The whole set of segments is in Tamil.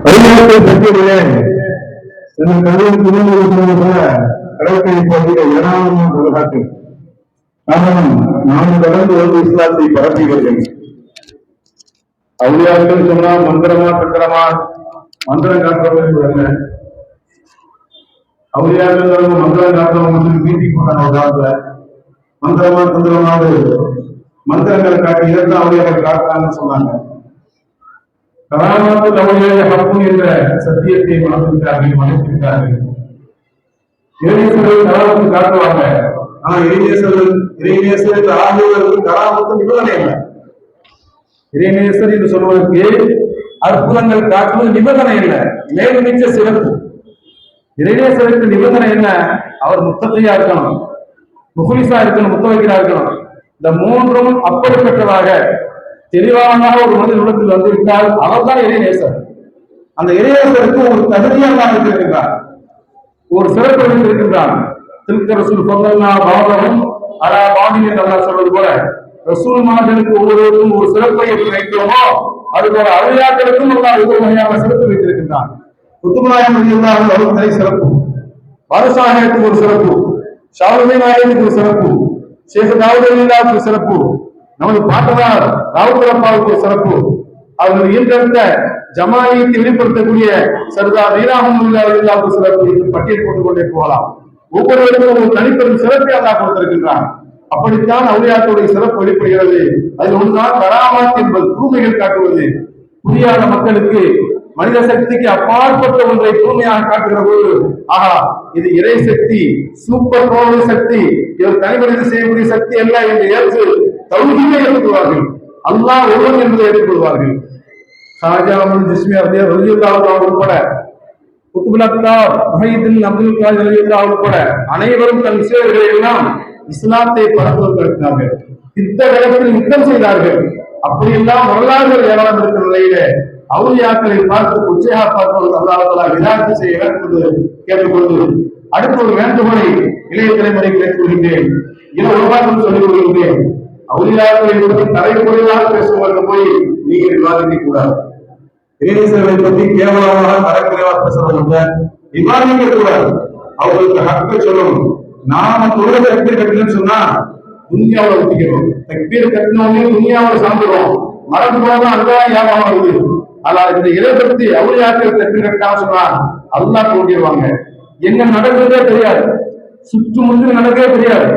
வழிநாட்டை பற்றியிலே என் கதையின் துணை போல கடற்கரை பகுதியில் ஏராளமான உலகாட்டு காரணம் நான் தொடர்ந்து ஒரு இஸ்லாத்தை பரப்பி வருகிறேன். அவுளியாக்கள் சொன்னா மந்திரமா தந்திரமா, மந்திரம் காட்டுறவங்க அல்ல. அவுளியாக்கள் மந்திரம் காட்டுறவங்க மீட்டி போட்டாங்க ஒரு காலத்துல. மந்திரமா தந்திரமாவது மந்திரங்களை காட்டி இதைத்தான் அவுளியாக்கள் காட்டுறாங்கன்னு சொன்னாங்க. கராமாத்து அவுளியாக ஹக்கு என்ற சத்தியத்தை மனத்திருக்கிறார்கள், மனத்திருக்கிறார்கள். இறைநேசர்கள் கராமத்து காட்டுவாங்க. ஆனா இறைநேசர் ஆகியோருக்கு கராமத்து நிபந்தனை இல்லை. இறைநேசர் என்று சொல்வதற்கு அற்புதங்கள் காட்டுவது நிபந்தனை இல்லை, மேலும் மிச்ச சிறப்பு. இறைநேசருக்கு நிபந்தனை என்ன? அவர் முத்தத்தையா இருக்கணும், முகுலிசா இருக்கணும், முத்தவைக்கிறா இருக்கணும். இந்த மூன்றும் அப்படிப்பட்டதாக தெளிவானதாக ஒரு மனித உள்ளத்தில் வந்துவிட்டால் அவர்தான் இறைநேசர். அந்த இறைநேசருக்கு ஒரு தகுதியாக இருக்கின்றார், ஒரு சிறப்பு இருக்கின்றார். திருக்க ரசூல் சொல்லா பாவகம் அலா பாதினி என்று சொல்வது போல ரசூல்மார்களுக்கு ஒவ்வொருவருக்கும் ஒரு சிறப்பை எப்படி வைக்கிறோமோ அதுபோல அவுளியாக்களுக்கும் ஒரு வகையான சிறப்பு வைத்திருக்கின்றான். குத்துபுநாயகம் அவருக்கு சிறப்பு, பாதுஷாஹிக்கு ஒரு சிறப்பு, ஷாவுமே நாயகத்துக்கு ஒரு சிறப்பு, ஷேக் தாவூத் அலில்லாவுக்கு சிறப்பு, நமது பாட்டனார் ராவுத்தரப்பாவுக்கு ஒரு சிறப்பு, அவர்கள் ஈர்த்த ஜமாயத்தை வெளிப்படுத்தக்கூடிய சர்தார் வீராமல்லாவுக்கு சிறப்பு என்று பட்டியல் போட்டுக் கொண்டே போகலாம். ஒவ்வொருவருக்கும் ஒரு தனிப்பெரும் சிறப்பை அல்லாஹ் கொடுத்திருக்கின்றான். அப்படித்தான் அவுலியாக்களுடைய சிறப்பு வெளிப்படுகிறது. அதில் ஒன்றுதான் கராமாத் என்பது தூய்மைகள் காட்டுவது. புரியாத மக்களுக்கு மனித சக்திக்கு அப்பாற்பட்ட ஒன்றை தூய்மையாக காட்டுகிற போது ஆஹா இது இறை சக்தி, சூப்பர் பவர் சக்தி, இவர் தனிமனித செய்யக்கூடிய சக்தி அல்ல என்று ஏற்று தௌஹீதை ஏற்றுக்கொள்வார்கள். அல்லாஹ் ஒருவன் என்பதை ஏற்றுக்கொள்வார்கள். ஷாஜா ஜிஸ்மி ரலியல்லாஹு உட்பட, குத்புல் அக்தார் முஹையீன் அப்துல் காதிர் ரலியல்லாஹு உட்பட அனைவரும் தன் விஷயங்களை எல்லாம் இஸ்லாத்தை பரப்புவதற்காக யுத்த களத்தில் யுத்தம் செய்தார்கள். அப்படியெல்லாம் வரலாறுகள் ஏராளம் இருக்கிற நிலையில அவுலியாக்களை பார்த்து உச்சையா பார்ப்பது அல்லாஹ் விதார்த்து செய்ய வேண்டும் என்று கேட்டுக்கொண்டு அடுத்த ஒரு வேண்டுகோளை இளைய தலைமுறைக்கு கேட்டுக்கொள்கின்றேன். உலகம் சொல்லிக் கொள்கின்றேன். அவுலியாக்களை பற்றி தலைமுறையாக பேசுவதற்கு போய் நீங்கள் விவாதிக்க கூடாது. இறைநேசர்களை பற்றி கேவலமாக தரக்குறைவாக பேசுறவங்க விவாதிக்க கூடாது. அவர்களுக்கு ஹக்க சொல்லணும். நாம தொழில தக்பீர் கட்டணும்னு சொன்னா துன்யாவை ஒத்திக்கிறோம். தக்பீர் கட்டினோடனே துன்யாவை சாப்பிடுறோம். மறந்து போனா அதுதான் ஞாபகம் வருது. ஆனால் இந்த இதை பற்றி அவுளியாக்கள் தக்பீர் கட்டாம சொன்னா அல்லாஹ் கூட்டிடுவாங்க. என்ன நடக்கிறதே தெரியாது, சுற்று முற்று நடக்கவே தெரியாது,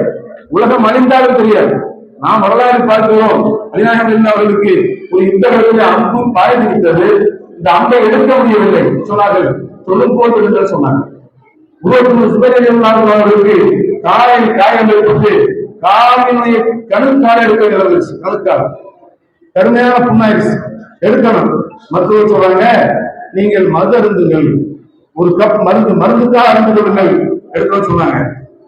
உலகம் அழிந்தாலும் தெரியாது. நாம் வரலாறு பார்க்கிறோம். அலிநாயகம் அவர்களுக்கு ஒரு யுத்தகத்தில் அம்பு பாய்ந்து விட்டது. இந்த அம்பை எடுக்க முடியவில்லை சொன்னார்கள். தொழில் போட்டு என்று சொன்னாங்க. அவர்களுக்கு காயம் ஏற்பட்டு காலினுடைய கணுக்கால் எடுக்கிறது. கணுக்கால் கடுமையான புண்ணாயிடுச்சு, எடுக்கணும். மருத்துவர் சொல்றாங்க நீங்கள் மருந்து அருந்துங்கள், ஒரு கப் மருந்துக்காக அருந்து கொள்ளுங்கள் எடுக்கணும்னு சொன்னாங்க.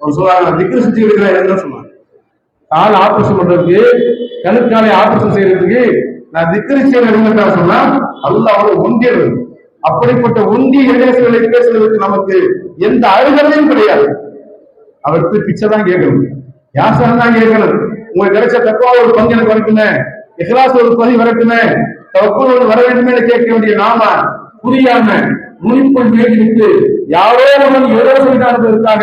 அவர் சொல்றாங்க திக்கு சுற்றி எடுக்கிறேன் சொன்னாங்க. கால் ஆபரேஷன் பண்றதுக்கு, கணுக்காலை ஆபரேஷன் செய்யறதுக்கு நான் திக்கரி செய்ய சொன்னா அல்லாஹ் அவ்வளவு ஒன்றியது. அப்படிப்பட்ட ஒன்றிய இளைஞர்களை பேசுவதற்கு நமக்கு எந்த அருகதையும் கிடையாது. அவருக்கு பிச்சை தான் கேட்கணும், யாசகம் தான் கேட்கணும். உங்களுக்கு கிடைச்ச தக்குவா ஒரு பங்கு எனக்கு வரட்டுமே, இஹ்லாஸ் ஒரு பகுதி வரட்டுமே, தவக்குல் வர வேண்டுமே கேட்க வேண்டிய நாம புரியாம முனிப்புள் மேலிட்டு யாரோ ஏதோ செய்தார்களுக்காக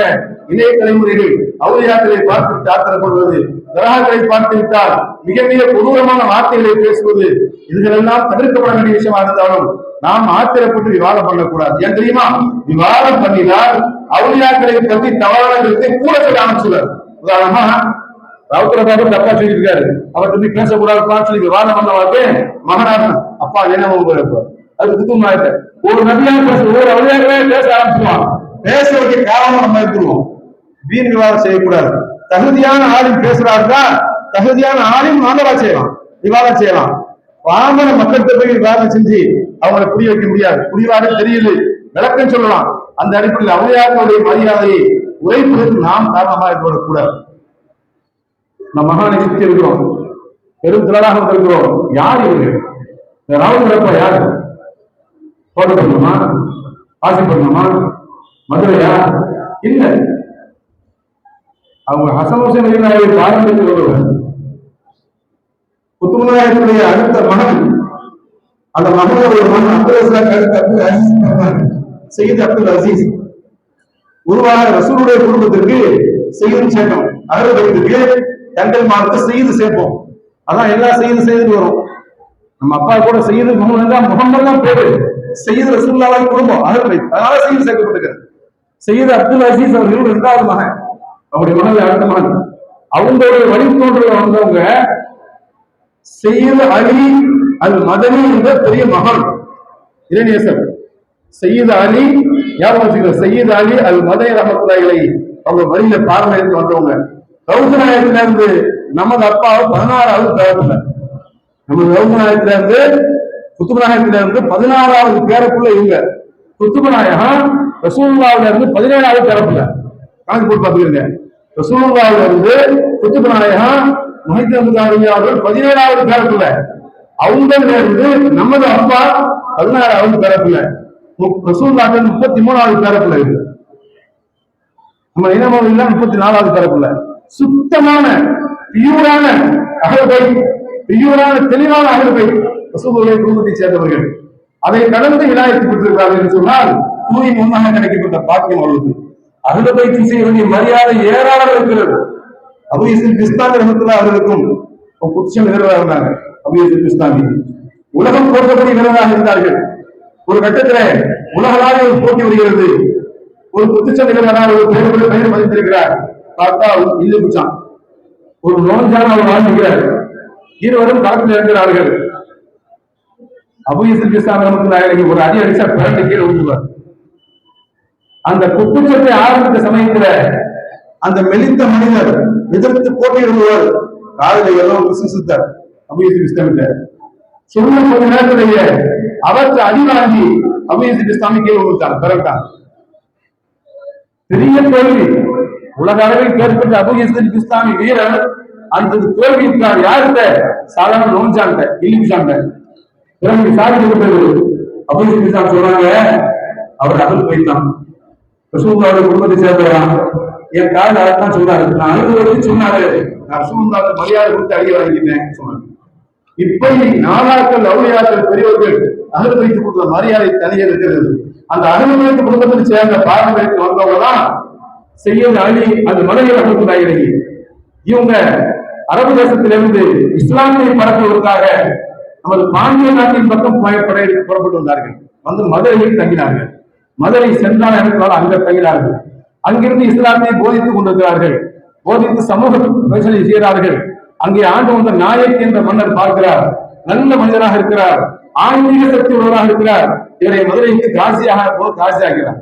இளைய தலைமுறைகள் அவுலியாக்களை பார்த்து ஆத்திரப்படுவது, கிரகங்களை பார்த்து விட்டால் மிக மிக கொடூரமான வார்த்தைகளை பேசுவது, இதுகளெல்லாம் தவிர்க்கப்பட வேண்டிய விஷயமா இருந்தாலும் நாம் ஆத்திரப்பட்டு விவாதம் பண்ணக்கூடாது. ஏன் தெரியுமா? விவாதம் பண்ணினால் அவுலியாக்களை பற்றி தவறான கருத்தை கூட சொல்ல ஆரம்பிச்சுள்ளார். உதாரணமா ராவுத்தரபாபு தப்பா சொல்லியிருக்காரு, அவர் பற்றி பேசக்கூடாதுன்னு சொல்லி விவாதம் பண்ணவாக்கு மகனாக அப்பா என்ன அது புத்துமாயிட்ட ஒரு நபியாக பேச ஒரு அவுலியாக்களே பேச ஆரம்பிச்சுவான். பேச வேண்டிய காரணம் நம்ம எடுத்துருவோம். வீண் விவாதம் செய்யக்கூடாது. தகுதியான ஆளும் பேசுறாருன்னா தகுதியான ஆளையும் நாங்களா செய்யலாம், விவாதம் செய்யலாம். பாமர மக்கள்கிட்ட போய் விவாதம் செஞ்சு அவங்களை புரிய வைக்க முடியாது. புரிவாக தெரியல, விளக்கம் சொல்லலாம். அந்த அடிப்படையில் அவுலியாக்களுடைய மரியாதையை உரைப்பதற்கு நாம் காரணமாக இருக்கக்கூடாது. நம் மகானை சுற்றி இருக்கிறோம், பெரும் திரளாக இருக்கிறோம். யார் இவர்கள்? ராவுத்தரப்பா யாரு? கோட்டை பண்ணணுமா, ஆசி பண்ணணுமா, மதுரையா? இல்ல, அவங்க ஹசன் ஹுசைன் அலிநாயகை பாரம்பரியத்தில் வருவர். குத்துபுநாயகத்துடைய அடுத்த மகன் அந்த மகனுடைய மகன் அப்துல் ரசாக் அடுத்து அப்துல் அசீஸ் சையீத் அப்துல் அசீஸ். உருவாக ரசூலுடைய குடும்பத்திற்கு செய்து சேர்க்கும், அகல் பைத்துக்கு தங்கள் மார்க்க செய்து சேர்ப்போம். அதான் எல்லா செய்து வரும். நம்ம அப்பா கூட செய்து முகமது தான் பேரு, செய்து ரசூலுல்லாஹி குடும்பம் அகல் பைத், அதனால செய்து சேர்க்கப்பட்டிருக்கிறது. சையீத் அப்துல் அசீஸ் அவர்கள் 2வது மகன், அவருடைய மகன் அடுத்த மகன். அவங்களுடைய வழித்தோன்றல வந்தவங்க சையீத் அலி அல் மதனி என்ற பெரிய மகன் இறைநேசர். சையீத் அலி யாரும் சையீத் அலி அல் மதனி ரஹ்மத்துல்லாஹி அலைஹி அவங்க வழியில பாரம்பரியத்தில் வந்தவங்க. ரவுசநாயகத்துல இருந்து நமது அப்பாவை 16வது பேரப்புள்ள, நமது ரவுசநாயகத்துல இருந்து குத்துபநாயகத்துல இருந்து 16வது பேரப்புள்ள இவங்க. குத்துபநாயகம் ரசூலுல்லாஹ்ல இருந்து 17வது பேரப்புள்ள. கணக்கு போட்டு பாத்துக்கிறீங்க. ரசூலுல்லாஹ்ல இருந்து குத்துபநாயகம் முஹைத்தீன் அவர்கள் 17வது பேரப்புள்ள. அவங்கள்ல இருந்து நமது அப்பா 16வது பேரப்புள்ள. ரசூலுல்லாஹ் 33வது பேரப்புள்ள இருக்கு. நம்ம இனமொழியில 34வது பேரப்புள்ள. சுத்தமான பியூரான அகல்பை, பியூரான தெளிவான அகல்பை ரசூலுல்லாஹ் குடும்பத்தை சேர்ந்தவர்கள். அதை கடந்து விலாயத்து பெற்றிருக்கிறார்கள் என்று சொன்னால் தூயின் முன்னாக கிடைக்கப்பட்ட பாக்கியம் அவர்களுக்கு. அகல்பைக்கு செய்ய வேண்டிய மரியாதை ஏராளம் இருக்கிறது. அபூ யஸீத் பிஸ்தாமி ரஹ்மத்துல்லாஹி அவர்களுக்கும் குற்றம் வீரராக இருந்தாங்க. அபூ யஸீத் பிஸ்தாமி உலகம் போற்றக்கூடிய வீரராக இருந்தார்கள். ஒரு கட்டத்தில் உலகளாவிய ஒரு போட்டி வருகிறது. ஒரு குத்துச்சண்டை வீரராக ஒரு பெயர் பதித்திருக்கிறார். பார்த்தா இல்லு குச்சான் ஒரு நோஞ்சான அவர் வாழ்கிறார். இருவரும் களத்தில் இருக்கிறார்கள். அபூ யஸீத் பிஸ்தாமி ரஹ்மத்துல்லாஹி அலைஹி ஒரு அடி அடிச்சா பிறண்டு கீழே விழுந்துவார். அந்த குத்துச்சண்டை ஆரம்பித்த சமயத்தில் அந்த மெலிந்த மனிதர் எதிர்த்து போட்டியிடுபவர் காதலை எல்லாம் விசுவாசித்தார். அபூ யஸீத் பிஸ்தாமி சொன்ன கொஞ்ச நேரத்திலேயே அவற்றை அடி வாங்கி அபூ யஸீத் பிஸ்தாமி கீழே விழுந்தார், பிறட்டார். பெரிய தோல்வி, உலக அளவில் ஏற்பட்ட அபூ யஸீத் பிஸ்தாமி வீரர் அந்த தோல்வியிட்டார். யாருந்த சாதாரண நோஞ்சாண்ட இல்லிச்சாண்ட பிறகு சாதிக்கப்பட்டது. அபூ யஸீத் பிஸ்தாமி சொல்றாங்க, அவர் அகல் போய்த்தான், ரசூலுல்லாஹ் குடும்பத்தை சேர்ந்தவரான். என் கால அதான் சொல்றாரு, நான் அழுது சொன்னாரு, நான் ரசூலுல்லாஹ் மரியாதை கொடுத்து அடிய வாங்கிட்டேன் சொன்னாங்க. இப்படி நாலாக்கள் அவுளியாக்கள் பெரியவர்கள் அகல் வைத்து கொடுத்த மரியாதை தனியாக இருக்கிறது. அந்த அகல் வைத்து குடும்பத்தில் சேர்ந்த பாரம்பரியத்தில் வந்தவங்க தான் சையத் அலி அந்த மதனி ரஹ்மத்துல்லாஹி அலைஹி. இவங்க அரபு தேசத்திலிருந்து இஸ்லாமியை பரப்புவதற்காக நமது பாண்டிய நாட்டின் பக்கம் புறப்பட்டு வந்தார்கள். வந்து மதுரையில் தங்கினார்கள். மதுரை சென்றான இடத்தால் அங்க தங்கினார்கள். அங்கிருந்து இஸ்லாத்தை போதித்துக் கொண்டிருக்கிறார்கள். போதித்து சமூக பிரச்சனை செய்கிறார்கள். அங்கே ஆண்டு வந்த நாயக் என்ற மன்னர் பார்க்கிறார், நல்ல மனிதராக இருக்கிறார், ஆன்மீக சக்தி உள்ளவராக இருக்கிறார். இவரை மதுரைக்கு காசியாகிறார்.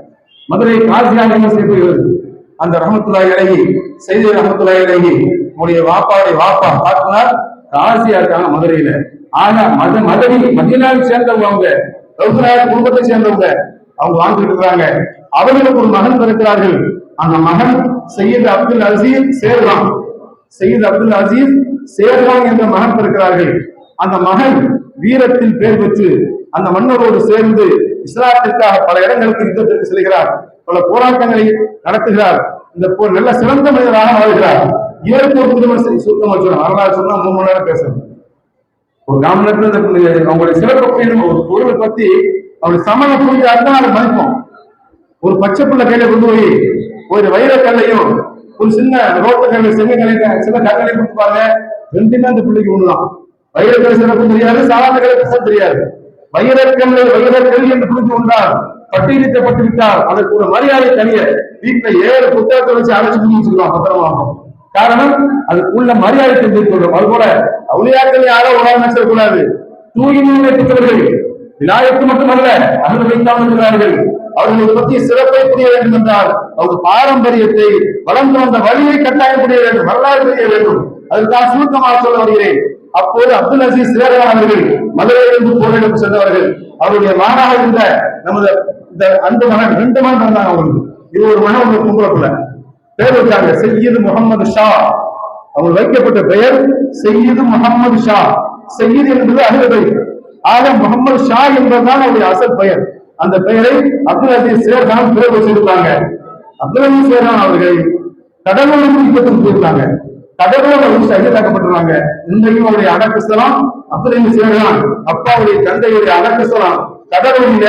மதுரை காசியாக செய்யப்படுகிறது. அந்த ரஹ்மத்துல்லாஹி அலைஹி சையத் ரஹ்மத்துல்லாஹி அலைஹி உடைய வாப்பாவுடைய வாப்பா பார்க்கிறார், காசியா இருக்காங்க மதுரையில. ஆனா மதுரை மதீனாவை சேர்ந்தவங்க, அவங்க ரவுசநாயக குடும்பத்தை சேர்ந்தவங்க, அவங்க வாழ்ந்துட்டு இருக்கிறாங்க. அவர்களுக்கு ஒரு மகன் பிறக்கிறார்கள். அந்த மகன் சையத் அப்துல் அசீஸ் சேர்வான். சையத் அப்துல் அசீஸ் சேர்வான் என்ற மகன் பிறக்கிறார்கள். அந்த மகன் வீரத்தில் பேர் பெற்று அந்த மன்னரோடு சேர்ந்து இஸ்லாத்திற்காக பல இடங்களுக்கு யுத்தத்திற்கு செல்கிறார். பல போராட்டங்களை நடத்துகிறார். இந்த போர் நல்ல சிறந்த மனிதராக வாழ்கிறார். இவருக்கு ஒரு புதுமை சுத்தமா சொல்ல வரலாறு சொன்னா 3 மணி நேரம் பேசணும். ஒரு காமனத்துல அவங்களுடைய சிறப்பு ஒரு பொருளை பத்தி அவருடைய சமண புரிஞ்சு அதுதான் அதை மதிப்போம். ஒரு பச்சை புள்ள கையில கொண்டு போய் ஒரு வைரக்கல்லையும் ஒரு சின்ன ரோட்டு கல்லை சின்ன கல்லை கொடுத்துப்பாங்க. 2 அந்த பிள்ளைக்கு ஒண்ணுதான். வைரக்கல் சிறப்பு தெரியாது, சாதாரண கலை தெரியாது. வைரக்கல் என்று புரிந்து கொண்டால் பட்டியலிட்டப்பட்டு விட்டால் அதற்கு ஒரு மரியாதை தனிய வீட்டுல 7 புத்தகத்தை வச்சு அழைச்சு புரிஞ்சு வச்சுக்கலாம், பத்திரமாகும். காரணம் அதுக்குள்ள மரியாதை தெரிந்து கொள்ளும். அது போல அவுளியாக்கள் யாரோ உதாரணம் சொல்லக்கூடாது. தூய்மையை பெற்றவர்கள் விநாயகத்து மட்டுமல்ல அகல் வைத்தாமல் இருக்கிறார்கள். அவர்களை பற்றி சிறப்பை புரிய வேண்டும் என்றால் அவங்க பாரம்பரியத்தை வளர்ந்து வந்த வழியை கட்டாயம் புரிய வேண்டும், வரலாறு தெரிய வேண்டும். அதுக்காக சுருக்கமாக சொல்ல வருகிறேன். அப்போது அப்துல் அசீஸ் சேரன் அவர்கள் மதுரையிலிருந்து போரிடம் சென்றவர்கள். அவருடைய மகனாக இருந்த நமது அந்த மகன் 2 மகன் இருந்தாங்க அவங்களுக்கு. இது ஒரு மகன் ஒரு கும்பலக்குள்ள பேர் வச்சாங்க, சையீது முகமது ஷா. அவங்க வைக்கப்பட்ட பெயர் சையீது முகமது ஷா. சையீது என்பது அகல். ஆக முகமது ஷா என்பதுதான் அவருடைய அசல் பெயர். அந்த பெயரை அப்துல் அசீஸ் சேர்தான் பேர் வச்சிருக்காங்க. அப்துல் அசீஸ் சேர்தான் அவர்கள் கடலூருக்கு யுத்தத்துக்கு போயிருக்காங்க. கடவுள் சகிதாக்கப்பட்டுருவாங்க. இன்றையும் அவருடைய அடக்கஸ்தலம் அப்துல் சேரலாம், அப்பாவுடைய தந்தையுடைய அடக்கஸ்தலம் கடவுளில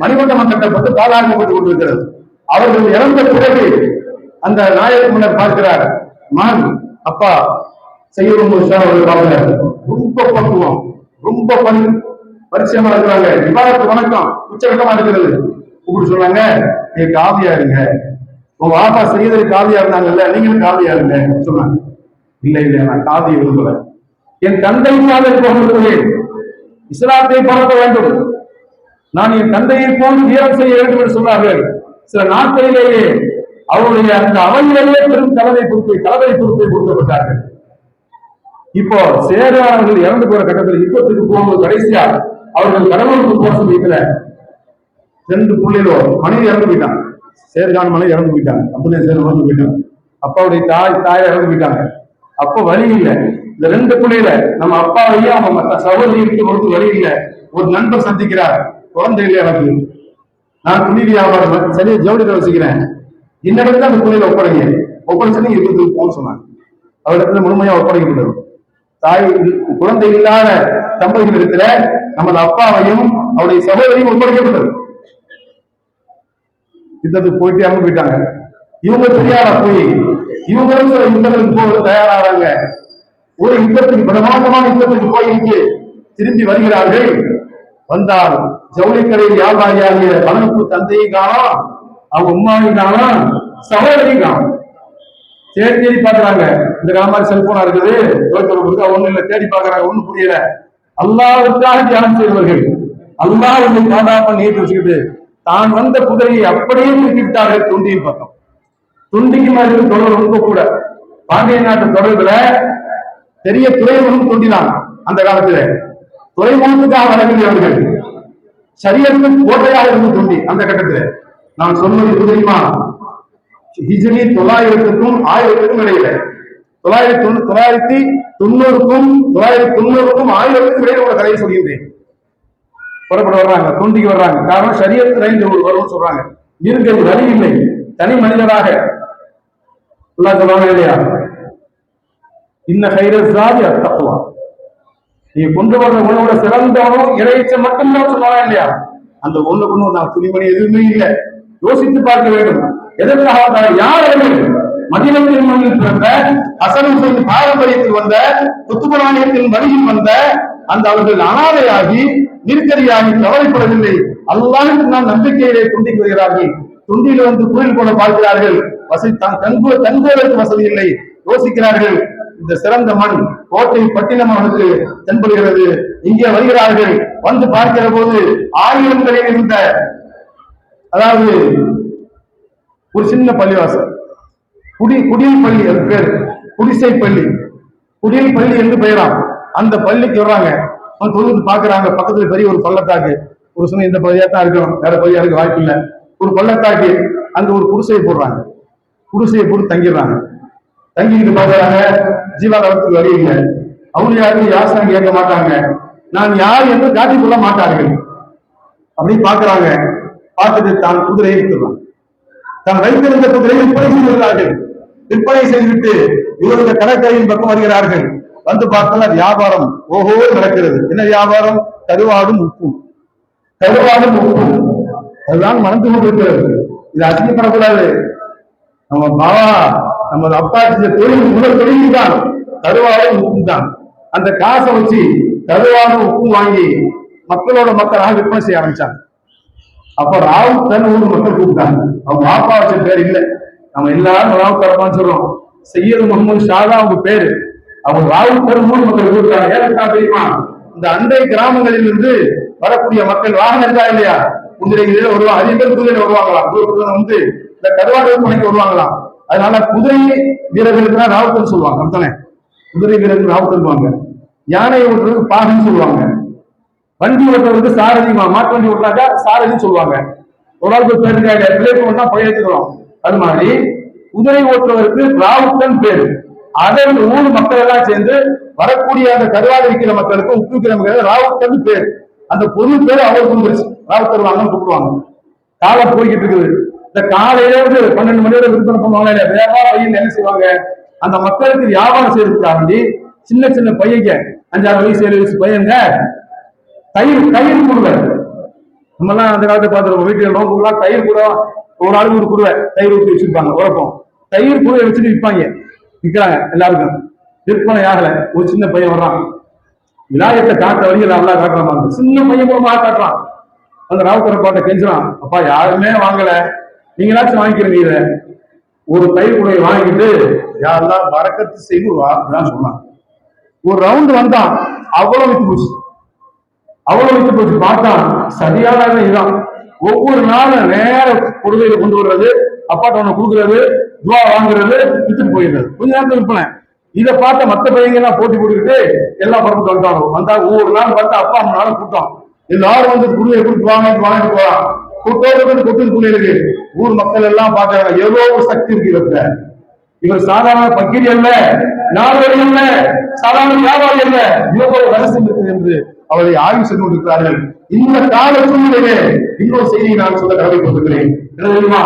மணிமண்டபம் கட்டப்பட்டு பாதுகாக்கப்பட்டுக் கொண்டிருக்கிறது. அவர்கள் இறந்த பிறகு அந்த நாயக முன்னர் பார்க்கிறார், மகன் அப்பா செய்யும் ரொம்ப பக்குவம், ரொம்ப பரிச்சயமா இருக்கிறாங்க, விவாதத்து வணக்கம் உச்சகட்டமா இருக்கிறது. இப்படி சொன்னாங்க, நீ காவியா இருங்க, உங்க வாப்பா செய்யறது காவியா இருந்தாங்கல்ல, நீங்களும் காவியா இருங்க சொன்னாங்க. இல்ல இல்ல, நான் காவியை விரும்பல, என் தந்தை விரும்புகிறேன், இஸ்லாத்தை பரப்ப வேண்டும், நான் என் தந்தையை போல் வீரம் செய்ய வேண்டும் என்று சொன்னார்கள். சில நாட்களிலேயே அவருடைய அந்த அவையிலேயே பெரும் தளபதி பொறுப்பை கொடுக்கப்பட்டார்கள். இப்போ சேரானவர்கள் இறந்து போற கட்டத்தில் யுத்தத்துக்கு போகும்போது கடைசியா அவர்கள் கடவுளுக்கு போற சமயத்துல 2 புள்ளிலோ மனைவி இறந்து போயிட்டாங்க, சேர்கான் மனைவி இறந்து போயிட்டாங்க, அப்துல் சேர் இறந்து போயிட்டாங்க, அப்பாவுடைய தாயை இறந்து போயிட்டாங்க. அப்ப வழி இல்லை, இந்த 2 புள்ளியில நம்ம அப்பாவையும் அவங்க மற்ற சகோதரிக்கு பொறுத்து வழி இல்லை. ஒரு நண்பர் சந்திக்கிறார், குழந்தை இல்லை எனக்கு, நான் துணி வியாபாரம் சரியா ஜவுளிகளை வச்சுக்கிறேன், இன்னிடத்துல அந்த துணியில ஒப்படைச்சு யுத்தத்துக்கு போக சொன்னாங்க. அவரிடத்துல முழுமையா ஒப்படைக்கப்பட்டது. தாய் குழந்தை இல்லாத தம்பதிகள் இடத்துல நமது அப்பாவையும் அவருடைய சகோதரியும் ஒப்படைக்கப்பட்டது. யுத்தத்துக்கு போயிட்டு அவங்க போயிட்டாங்க. இவங்க தெரியாத போய் இவங்களும் சில யுத்தங்களுக்கு போக தயாராகிறாங்க. ஒரு யுத்தத்துக்கு பிரமாண்டமான யுத்தத்துக்கு போயிட்டு திரும்பி வருகிறார்கள். வந்தால் ஜவுளிக்கடை வியாபாரியாகிய மகனுக்கு தந்தையும் காணும், அவங்க உமாவையும் காணும், சகோதரியும் காணும். தேடி பாக்குறாங்க, இந்த காலமாரி செல்போனா இருக்குது, ஒண்ணு இல்ல, தேடி பாக்குறாங்க, ஒண்ணும் புரியல. அல்லாஹ்வுக்காக தியானம் செய்தவர்கள், அல்லாஹ் பாதுகாப்ப நீட்டு வச்சுக்கிட்டு தான் வந்த குதிரையை அப்படியே தூக்கி விட்டார்கள் தொண்டியின் பக்கம். தொண்டிக்கு மாதிரி தொடர் ரொம்ப கூட. பாண்டிய நாட்டு தொடர்புல பெரிய துறைமுகம் தொண்டினான். அந்த காலத்துல துறைமுகத்துக்காக வரக்கூடியவர்கள் சரியத்துக்கு கோட்டையாக இருந்து தொண்டி. அந்த கட்டத்துல நான் சொன்னது தெரியுமா, ஹிஜ்ரி 900க்கும் 1000க்கும் இடையில, 990க்கும் 990க்கும் 1000க்கும் இடையில உள்ள கதையை சொல்கின்றேன். புறப்பட வர்றாங்க, தொண்டிக்கு வர்றாங்க. காரணம் சரியத்து ரைந்து வரும்னு சொல்றாங்க. இருக்கிறது வழி இல்லை, தனி மனிதராக சொல்றாங்க இல்லையா, இன்ன கைரசாதி அத்தக்குவா, நீ கொண்டு வர்ற உணவோட சிறந்தவனும் இறைச்ச மட்டும்தான் சொல்றாங்க இல்லையா. அந்த ஒண்ணு கொண்டு நான் துணிமணி எதுவுமே இல்லை, யோசித்து பார்க்க வேண்டும். எதற்காக யார் மதீனத்தின் மண்ணில் பிறந்த ஹசன் ஹுசைன் பாரம்பரியத்தில் வந்த குத்துபுராணியத்தின் வழியில் வந்த அந்த அவர்கள் அனாதையாகி நிற்கதியாகி கவலைப்படவில்லை. அல்லாஹ்வுக்கு நான் நம்பிக்கையிலே துண்டிக்கு வருகிறார்கள். துண்டியில் வந்து கோயில் போட பார்க்கிறார்கள், வசதி தங்குவதற்கு வசதி இல்லை, யோசிக்கிறார்கள். இந்த சிறந்த மண் கோட்டை பட்டினம் அவனுக்கு தென்படுகிறது. இங்கே வருகிறார்கள். வந்து பார்க்கிற போது ஆயிரங்களில் இருந்த, அதாவது ஒரு சின்ன பள்ளிவாசல், குடில் பள்ளி, அது பேரு குடிசை பள்ளி, குடில் பள்ளி என்று பெயராம். அந்த பள்ளிக்கு வர்றாங்க, தொழுது பாக்குறாங்க. பக்கத்துல பெரிய ஒரு பள்ளத்தாக்கு, ஒரு சொன்ன இந்த பகுதியா தான் இருக்கணும், வேற பகுதியா இருக்க வாய்ப்பு இல்லை. ஒரு பள்ளத்தாக்கு, அங்க ஒரு குடிசையை போடுறாங்க. குடிசையை போட்டு தங்கிடுறாங்க. தங்கிட்டு பாக்குறாங்க, ஜீவாதாரத்துக்கு வழி இல்லை. அவங்க யாரும் யாசனம் கேட்க மாட்டாங்க, நான் யார் என்று காட்டிக் கொள்ள மாட்டார்கள். அப்படின்னு பாக்குறாங்க. பார்த்துட்டு தான் குதிரையை விட்டுறாங்க. தான் வைத்திருந்த குதிரையை விற்பனை செய்கிறார்கள். விற்பனை செய்துவிட்டு இவருடைய கடற்கரையின் பக்கம் வருகிறார்கள். வந்து பார்த்தால் வியாபாரம் ஓஹோ நடக்கிறது. என்ன வியாபாரம்? கருவாடும் உப்பும். கருவாடும் உப்பும், அதுதான் மனந்து கொண்டிருக்கிறது. இது அசிங்கப்படக்கூடாது. நம்ம பாவா, நமது அப்பா செஞ்ச தொழில் முதல் தொழில் தான் கருவாடும் உப்பும் தான். அந்த காசை வச்சு கருவாடும் உப்பும் வாங்கி மக்களோட மக்களாக விற்பனை செய்ய ஆரம்பிச்சாங்க. அப்ப ராவுத்தன் ஊர் மக்கள் கூப்பிட்டாங்க. அவங்க பாப்பா வச்ச பேர் இல்லை, நம்ம எல்லாரும் ராவுத்தரப்பான்னு சொல்றோம். சையது முகமது ஷாதா அவங்க பேரு. அவங்க ராவுத்தர் ஊர் மக்கள் கூப்பிட்டாங்க. ஏன்னா தெரியுமா, இந்த அண்டை கிராமங்களில் இருந்து வரக்கூடிய மக்கள் வாகனம் இருக்கா இல்லையா, குதிரைகளில் வருவாங்க. அதிக பேர் குதிரையில வருவாங்களாம். வந்து இந்த கருவாடு பணிக்கு வருவாங்களாம். அதனால குதிரை வீரர்களுக்கு தான் ராவுத்தர் சொல்லுவாங்க. அப்படித்தானே, குதிரை வீரர்கள் ராவுத்தருவாங்க. யானை ஓட்டுறதுக்கு பாகன்னு சொல்லுவாங்க. வண்டி ஓட்டுறதுக்கு சாரதி, மாட்டு வண்டி ஓட்டுறாங்க சாரதின்னு சொல்லுவாங்க. ஒரு ஆளுக்கு பேர் இருக்காங்க, பிள்ளைக்கு ஒன்றா பழையத்துக்கிறோம். அது மாதிரி குதிரை ஓட்டுறவருக்கு ராவுத்தன் பேரு. அதை ஊர் மக்கள் எல்லாம் சேர்ந்து வரக்கூடிய அந்த கருவாடு விற்கிற மக்களுக்கு, உப்பு விற்கிற மக்களுக்கு ராவுத்தன் பேர். அந்த பொது பேர் அவருக்கு வந்துருச்சு, ராவுத்தர் வாங்கன்னு கூப்பிடுவாங்க. காலம் போய்கிட்டு இருக்குது. இந்த காலையில இருந்து 12 மணி வரை விற்பனை பண்ணுவாங்க. வேகமா வழியில் என்ன செய்வாங்க, அந்த மக்களுக்கு வியாபாரம் செய்யறதுக்காக வேண்டி சின்ன சின்ன பையங்க 5-6 வயசு 7 வயசு பையங்க தயிர் குடுவை. நம்ம எல்லாம் அந்த காலத்தை பார்த்துருவோம், வீட்டுல நோக்குலாம் தயிர் கூட ஒரு ஆளுக்கு ஒரு குடுவை தயிர் ஊற்றி வச்சிருப்பாங்க. உழப்பம் தயிர் குடுவை வச்சுட்டு விற்பாங்க, விற்கிறாங்க எல்லாருக்கும். விற்பனை ஆகல. ஒரு சின்ன பையன் வர்றான், விநாயகத்தை காட்ட வழியில் நல்லா காட்டுறான். சின்ன பையன் மூலமாக காட்டுறான். அந்த ராவுத்தரை பாட்டை கெஞ்சுறான், அப்பா யாருமே வாங்கல, நீங்களாச்சும் வாங்கிக்கிறீங்க. ஒரு தயிர் குடையை வாங்கிட்டு யாரெல்லாம் வரக்கத்து செய்வான் சொன்னான். ஒரு ரவுண்டு வந்தான், அவ்வளவு விட்டு போச்சு, அவ்வளவு விட்டு போச்சு. பார்த்தான், சரியான இதுதான். ஒவ்வொரு நாளும் நேர குடுவையில கொண்டு வர்றது, அப்பாட்ட ஒண்ணு கொடுக்கறது, துவா வாங்குறது, வித்துட்டு போயிடுறது. கொஞ்ச நேரத்தில் விற்பனை. இதை பார்த்த மற்ற பையங்க எல்லாம் போட்டி போட்டுக்கிட்டு எல்லாம் புறப்பட்டு வந்துட்டாங்க. வந்தா ஒவ்வொரு நாள் பார்த்தா அப்பா அம்மா நாளும் கூட்டம், எல்லாரும் வந்து குடுவையை கொடுத்து வாங்கிட்டு போறான். கூட்டோடு கொட்டு இருக்கு. ஊர் மக்கள் எல்லாம் பார்க்கறாங்க, ஏதோ ஒரு சக்தி இருக்கு இவர்கிட்ட. இவர் சாதாரண பக்கிரி அல்ல, நாடோடி அல்ல, சாதாரண வியாபாரி அல்ல, இவ்வளவு ரகசியம் இருக்குது என்று அவரை ஆய்வு செய்து கொண்டிருக்கிறார்கள். இந்த கால சூழ்நிலையிலே இன்னொரு செய்தியை நான் சொல்ல கடமைப்பட்டிருக்கிறேன். தெரியுமா,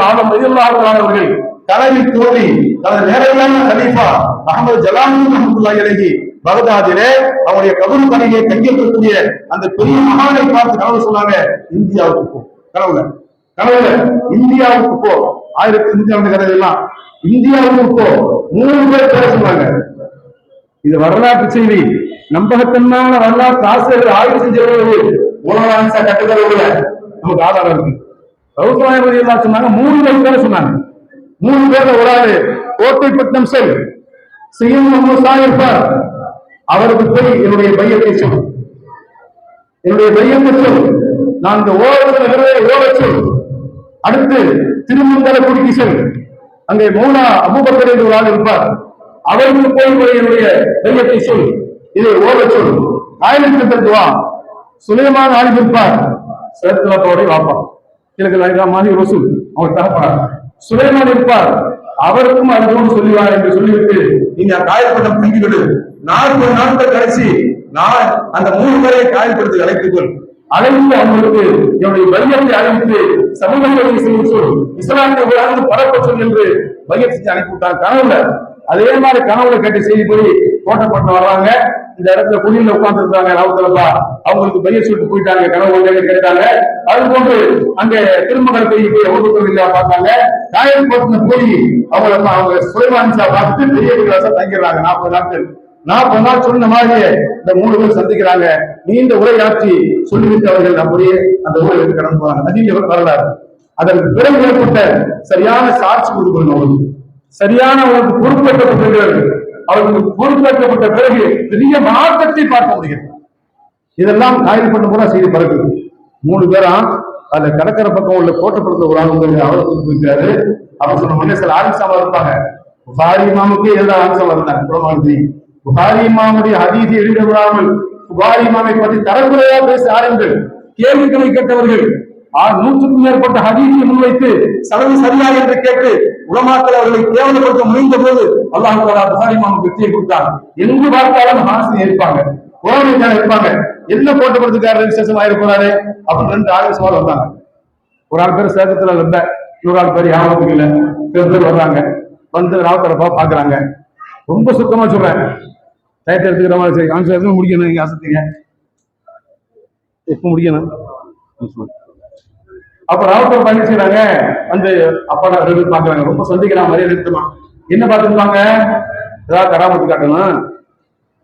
ஆலம் அவர்கள் தலைவி தோழி தனது நேரடியான கலீஃபா அகமது ஜலாலுதீன் ரஹ்மத்துல்லாஹி அலைஹி பகதாதிலே அவருடைய கபர் பணியை கையெழுத்தக்கூடிய அந்த பெரிய மகானை பார்த்து கனவு சொன்னாங்க, இந்தியாவுக்கு போ. கனவுல இந்தியாவுக்கு போ. 1900 கதை எல்லாம் இந்தியாவுக்கு போ. 3 பேர் பேர சொன்னாங்க. இது வரலாற்று செய்தி, நம்பகத்தன்மையான வரலாற்று ஆசிரியர்கள் ஆய்வு செஞ்சவர்கள் உலகான்சா கட்டுதல் நமக்கு ஆதாரம் இருக்கு. ரவுசலாயபதி எல்லாம் சொன்னாங்க, 3 பேர் சொன்னாங்க. 3 பேர்ல ஒரு ஆளு கோட்டைப்பட்டினம் செல் செய்யும் இருப்பார். அவருக்கு போய் என்னுடைய பையத்தை சொல், என்னுடைய பையத்தை சொல், நான் இந்த ஓரச்சொல். அடுத்து திருமங்கல குடிக்கு செல், அங்கே மௌனா அபூபக்கர் என்று ஒரு ஆள் இருப்பார். அவருக்கு போய் என்னுடைய பையத்தை சொல், இதை ஓரச்சொல். ஆயிரத்தி சுலைமான் ஆள் இருப்பார், சேத்துலாப்பாவுடைய வாப்பா, கிழக்கு மாதிரி ரசூல் அவர் தகப்பனார். சுலைமான் இருப்பார், அவருக்கும் அதுபோன்று சொல்லுவார் என்று சொல்லிவிட்டு நீங்க காயப்பட்டம் தங்கிவிடு. 40 நாட்கள் கழிச்சு நான் அந்த 3 பேரை காயப்படுத்தி அழைத்துக்கொள். அழைத்து அவங்களுக்கு என்னுடைய பையத்தை அழைத்து சமூகங்களை செய்ய சொல், இஸ்லாமிய பரப்ப சொல் என்று பையத்தை செஞ்சு அனுப்பிவிட்டாங்க கனவுல. அதே மாதிரி கனவுல கேட்ட செய்தி போய் கோட்டைப்பட்டு வர்றாங்க. இந்த இடத்துல குடியில உட்கார்ந்து இருக்காங்க ராவுத்தலப்பா, அவங்களுக்கு பைய சொல்லிட்டு போயிட்டாங்க. கனவு கேட்டாங்க. அது போன்று அங்க திருமணம் போய் ஒவ்வொரு இல்லையா பார்த்தாங்க. காயல்பட்டின போய் அவங்க சுலைமான்சா பார்த்து பெரிய கிளாஸா தங்கிடுறாங்க. 40 நாள் சொன்ன மாதிரியே இந்த 3 பேர் சந்திக்கிறாங்க. நீண்ட உரையாற்றி சொல்லிவிட்டு அவர்கள் அப்படியே அந்த ஊருக்கு கடந்து போறாங்க. நதியில வரலாறு. அதற்கு பிறகு ஏற்பட்ட சரியான சாட்சி கொடுக்கணும், சரியான அவருக்கு பொறுப்பேற்கப்பட்டிருக்கிறது. அவர்களுக்கு பொறுப்பேற்கப்பட்ட பிறகு பெரிய மாற்றத்தை பார்க்க முடியும். இதெல்லாம் காயல்பட்டு கூட செய்தி பறக்குது. 3 பேரா அந்த கடற்கரை பக்கம் உள்ள கோட்டப்படுத்த ஒரு ஆள் அவருக்கு போயிருக்காரு. அவர் சொன்ன உடனே சில ஆலிசாமா இருப்பாங்க. புகாரி இமாமுக்கு எல்லா ஆலிசாமா இருந்தாங்க. புகாரி இமாமுடைய ஹதீஸை எழுத விடாமல் புகாரி இமாமை பற்றி தரக்குறையா பேச ஆரம்பிகள், கேள்விகளை கேட்டவர்கள் 100க்கும் மேற்பட்ட ஹதீஸை முன்வைத்து சலவை சரியா என்று கேட்டு உலமாக்கள் அவர்களை கேவலப்படுத்த முயன்ற போது அல்லாஹ் தஆலா புகாரி இமாமுக்கு வெற்றியை கொடுத்தார். எங்கு பார்த்தாலும் ஹாசி இருப்பாங்க, கோரணிக்கான இருப்பாங்க. என்ன போட்டப்படுறதுக்காக விசேஷமா இருப்பாரு அப்படின்னு 2 ஆள் சவால் வந்தாங்க. ஒரு ஆள் பேர் சேகத்துல இல்ல, இன்னொரு ஆள் பேர் யாரும் இல்லை. பேர் வர்றாங்க. வந்து ராவுத்தரப்பா பாக்குறாங்க. ரொம்ப சுத்தமா சொல்றேன், டயத்தை எடுத்துக்கிற மாதிரி சரி கான்செப்ட் முடிக்கணும். நீங்க ஆசைத்தீங்க எப்ப முடிக்கணும். அப்ப ராவுத்தர் பயணம் செய்யறாங்க. வந்து அப்பா 2 பேர் பாக்குறாங்க. ரொம்ப சந்திக்கிற மாதிரியே நிறுத்தமா என்ன பார்த்துருப்பாங்க, ஏதாவது கராமத்து காட்டணும்,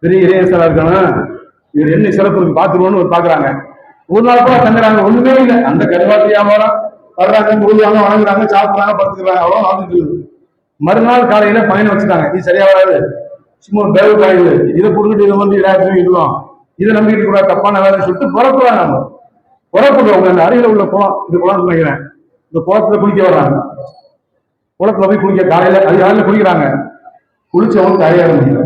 பெரிய இறையசலா இருக்கணும், இவர் என்ன சிறப்பு பாத்துருவோம்னு ஒரு பாக்குறாங்க. ஒரு நாள் கூட தங்குறாங்க, ஒண்ணுமே இல்லை. அந்த கருவாட்டு வியாபாரம் வர்றாங்க, ஊழியாங்க, வணங்குறாங்க, சாப்பிடுறாங்க, படுத்துக்கிறாங்க, அவ்வளவு வாழ்ந்துட்டு இருக்குது. மறுநாள் காலையில பயணம் வச்சுட்டாங்க. இது சரியா வராது, சும்மா பேவு காயுது, இதை புரிஞ்சுட்டு இதை வந்து இதுவும் இதை நம்பிக்கிட்டு கூட தப்பான வேலை சொல்லிட்டு புறப்படுறாங்க. நம்ம புறப்படுறவங்க அந்த அருகில உள்ள குளம், இந்த குளம் நினைக்கிறேன், இந்த குளத்துல குளிக்க வர்றாங்க. குளத்துல போய் குளிக்க அதிகாலையில குளிக்கிறாங்க. குளிச்சவங்க கரையாட முடியல.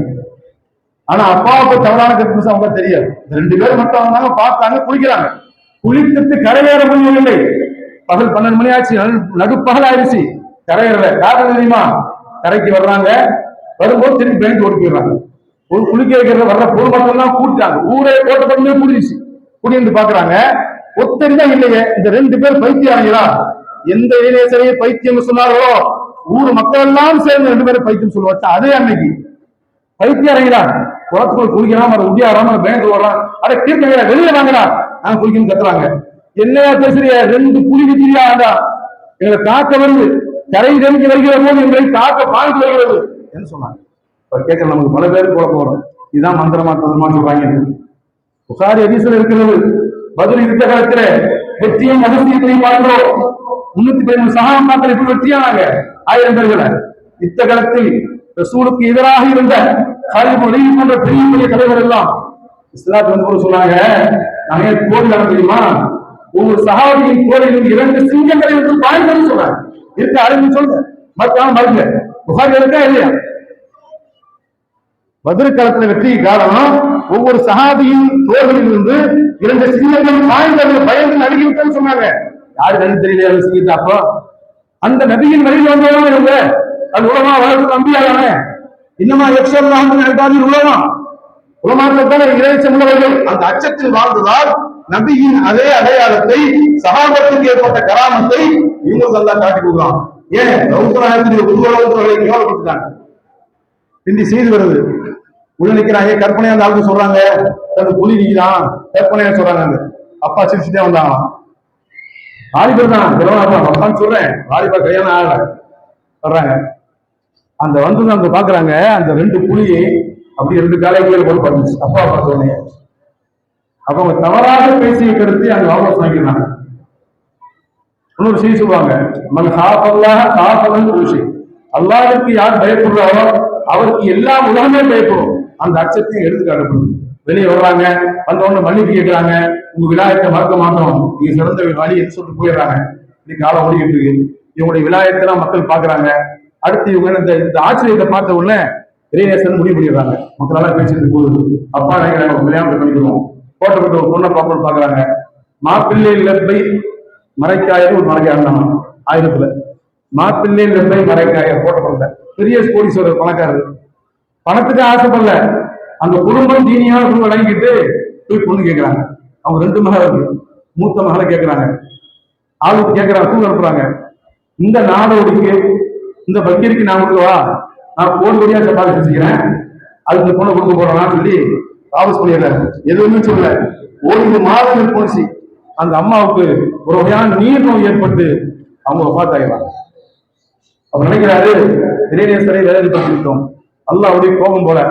ஆனா அப்பாவுக்கு தவறான கருத்து அவங்க தெரியாது. 2 பேர் மட்டும் வந்தாங்க, பார்த்தாங்க, குளிக்கிறாங்க. குளித்துட்டு கரையேற முடியவில்லை. பகல் 12 மணி ஆச்சு, நடுப்பகல் ஆயிடுச்சு, கரையேறல. காரணம் தெரியுமா, கரைக்கு வர்றாங்க, வரும்போது திரும்பி பேங்க் ஓடி போயிடுறாங்க. ஒரு குளிக்க வைக்கிறத வர்ற பொதுமக்கள் எல்லாம் கூட்டிட்டாங்க. ஊரே கோட்டப்பட்டு கூடிடுச்சு. குடியிருந்து பாக்குறாங்க, ஒத்தரிதான் இல்லையே. இந்த 2 பேர் பைத்தியாங்களா, எந்த இளைஞரையே பைத்தியம் சொன்னார்களோ ஊர் மக்கள் எல்லாம் சேர்ந்து 2 பேரும் பைத்தியம் சொல்லுவாச்சு. அதே அன்னைக்கு பைத்தியம் இறங்கிறான், குளத்துக்குள்ள குளிக்கிறான், உதியாராம பேங்க் வர்றான், அட கீர்த்தனையா வெளியே வாங்கடா, நாங்க குளிக்கணும் கத்துறாங்க. என்னையா பேசுறிய, 2 புலி வித்திரியாண்டா எங்களை தாக்க வருது, கரை தெரிஞ்சு வருகிற போது எங்களை தாக்க பாய்ந்து வருகிறது என்ன சொன்னாங்க. இப்ப கேட்க நமக்கு பல பேருக்கு குழப்பம் வரும், இதுதான் மந்திரமா தந்திரமான்னு சொல்றாங்க. புகாரி ஹதீஸ்ல இருக்கிறது, பதில் யுத்த காலத்துல வெற்றியும் அதிசயத்தையும் பார்க்கிறோம். 313 சஹாபாக்கள் இப்படி வெற்றியானாங்க 1000 பேர்களை. யுத்த காலத்தில் ரசூலுக்கு எதிராக இருந்த காலித் வலீத் போன்ற பெரிய பெரிய தலைவர் எல்லாம் இஸ்லாத்து வந்து சொன்னாங்க, நாங்க போர் நடத்த தெரியுமா, ஒவ்வொரு சஹாபியின் போரிலும் 2 சிங்கங்களை வந்து பாய்ந்து சொன்னாங்க. இருக்க அறிவு சொல்லுங்க, மறுங்க புகாரி இருக்கா இல்லையா? பதில் காலத்துல வெற்றி காரணம் ஒவ்வொரு சஹாபியின் போர்களில் இருந்து 2 சிங்கங்கள் பாய்ந்து பயந்து நடுங்கிவிட்டேன்னு சொன்னாங்க. யாரு கண்ணு தெரியலையா சிங்கத்தை? அப்போ அந்த நபியின் வழியில் வந்தவங்க இருந்த அது உலமா வளர்த்து நம்பியாதானே இன்னமா எக்ஸல்லாம் உலகம் உலமாக்கள் தானே இறைச்சம் உள்ளவர்கள். அந்த அச்சத்தில் வாழ்ந்ததால் நபியின் அதே அடையாளத்தை சஹாபத்துக்கு ஏற்பட்ட கராமத்தை இவங்க எல்லாம் காட்டி கொடுக்கலாம். ஏன் ரவுசராயத்தினுடைய உருவங்களை கேவலப்பட்டுட்டாங்க. பிந்தி செய்து வருது உள்ள நிக்கிறாங்க, கற்பனையா அந்த ஆளுக்கு சொல்றாங்க, அது புலி நிக்கிறான் கற்பனையா சொல்றாங்க. அப்பா சிரிச்சுட்டே வந்தாங்க, வாலிபர் தான் அப்பான்னு சொல்றேன், வாலிபர் கல்யாணம் ஆகல வர்றாங்க. அந்த வந்து அங்க பாக்குறாங்க, அந்த 2 புலியை அப்படி 2 காலைகள் போட்டு பார்த்துச்சு. அப்பா பார்த்தோன்னே அப்ப அவங்க தவறாக பேசிய கருத்து அங்க வாபஸ் வாங்கிடுறாங்க. இன்னொரு செய்தி சொல்லுவாங்க, மன் ஹாஃபல்லாஹ ஹாஃபல் குல்லி, அல்லாஹ்வுக்கு யார் பயப்படுறாரோ அவருக்கு எல்லா உலகமே பயப்படும். அந்த அச்சத்தையும் எடுத்து காட்டப்படுது. வெளியே வர்றாங்க, வந்தவொன்னு மன்னிப்பு கேட்கிறாங்க, உங்க விலாயத்தை மறக்க மாட்டோம், நீங்க சிறந்த வழி என்று சொல்லிட்டு போயிடுறாங்க. இன்னைக்கு காலம் ஓடிக்கிட்டு இருக்கு. இவங்களுடைய விலாயத்தெல்லாம் மக்கள் பாக்குறாங்க. அடுத்து இவங்க இந்த ஆச்சரியத்தை பார்த்த உடனே இறைநேசன் முடிவு பண்ணிடுறாங்க. மக்களெல்லாம் பேசிட்டு போகுது, அப்பா நினைக்கிறாங்க கல்யாணத்தை பண்ணிக்கிறோம், போட்டப்பட்ட ஒரு பொண்ணை பார்க்கணும்னு பாக்குறாங்க. மாப்பிள்ளை லெப்பை மறைக்காயர் ஒரு மறைக்காய் இருந்தாங்க 1000த்துல. மாப்பிள்ளை லெப்பை மறைக்காயர் போட்டப்படல. பெரிய கோடீஸ்வரர் பணக்காரர், பணத்துக்கு ஆசைப்படல. அந்த குடும்பம் தீனியான குடும்பம் அடங்கிட்டு போய் பொண்ணு கேட்கிறாங்க. அவங்க 2 மகள், மூத்த மகளை கேட்கிறாங்க. ஆளுக்கு கேட்கிறாங்க, தூங்க அனுப்புறாங்க. இந்த நாடோடிக்கு இந்த பக்கீருக்கு நான் கொடுக்கவா, நான் கோடியா சப்பாத்தி செஞ்சுக்கிறேன், அதுக்கு இந்த பொண்ணை கொடுக்க போறேன்னு சொல்லி வாபஸ் பண்ணிடுறாரு. எதுவுமே சொல்ல. 1 மாதங்கள் போச்சு. அந்த அம்மாவுக்கு ஒரு வகையான நீர் நோய் ஏற்பட்டு அவங்க வஃபாத்தாயிடுறாங்க. அவர் நினைக்கிறாரு, இறைநேசரை வேதனைப்பட்டுவிட்டோம், அல்லாஹ்வுடைய கோபம் போல.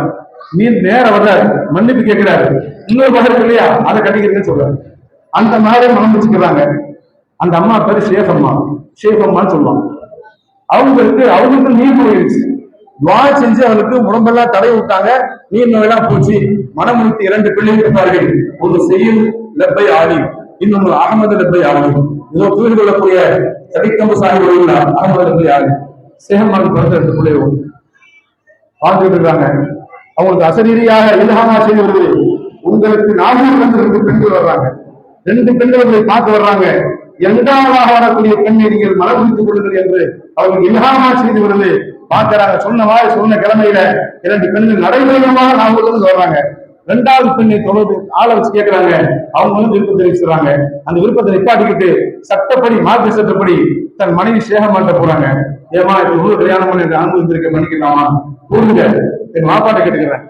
நீர் நேர வர்றாரு, மன்னிப்பு கேட்கிறாரு. இன்னொரு மகன் இல்லையா, அதை கட்டிக்கிறேன்னு சொல்றாரு. அந்த மகளை மனம் வச்சுக்கிறாங்க. அந்த அம்மா பேரு ஷேஃபம்மா, ஷேஃபம்மான்னு சொல்லுவாங்க. அவங்களுக்கு நீர் நோயிடுச்சு. துவா செஞ்சு அவளுக்கு உடம்பெல்லாம் தடவி விட்டாங்க, நீர் நோயெல்லாம் போச்சு. மனம் முடித்து 2 பிள்ளைகள் இருந்தார்கள். ஒரு செய்யும் லெப்பை ஆலி, இன்னொன்று அகமது லெப்பை ஆலி. இதோ தூக்கி கொள்ளக்கூடிய சடிக்கம்பு சாஹிப் உள்ள அகமது லெப்பை ஆலி. சேகமாக பிறந்த 2 பிள்ளைகள் பார்த்துட்டு இருக்காங்க. அவங்களுக்கு அசரீரியாக இல்ஹாமா செய்து வருது. உங்களுக்கு 4 பெண்கள் வர்றாங்க. 2 பெண்களை பார்க்க வர்றாங்க. 2வது வரக்கூடிய பெண்ணை நீங்கள் மனம் முடித்துக் கொள்ளுங்கள் என்று அவங்களுக்கு இல்ஹாமா செய்து வருது. பார்க்கிறாங்க. சொன்ன மாதிரி சொன்ன கிழமையில 2 பெண்கள் நடைமுறையாக நாம வர்றாங்க. 2வது பெண்ணை தொடர்ந்து ஆளை வச்சு கேட்கிறாங்க. அவங்க வந்து விருப்பம் தெரிவிச்சுறாங்க. அந்த விருப்பத்தை நிப்பாட்டிக்கிட்டு சட்டப்படி, மார்க்க சட்டப்படி தன் மனைவி சேகமாட்ட போறாங்க. ஏமா இப்ப கல்யாணம் பண்ணி அனுபவித்திருக்க பண்ணிக்கலாமா, கூறுங்க, என் மாப்பாட்டை கேட்டுக்கிறேன்.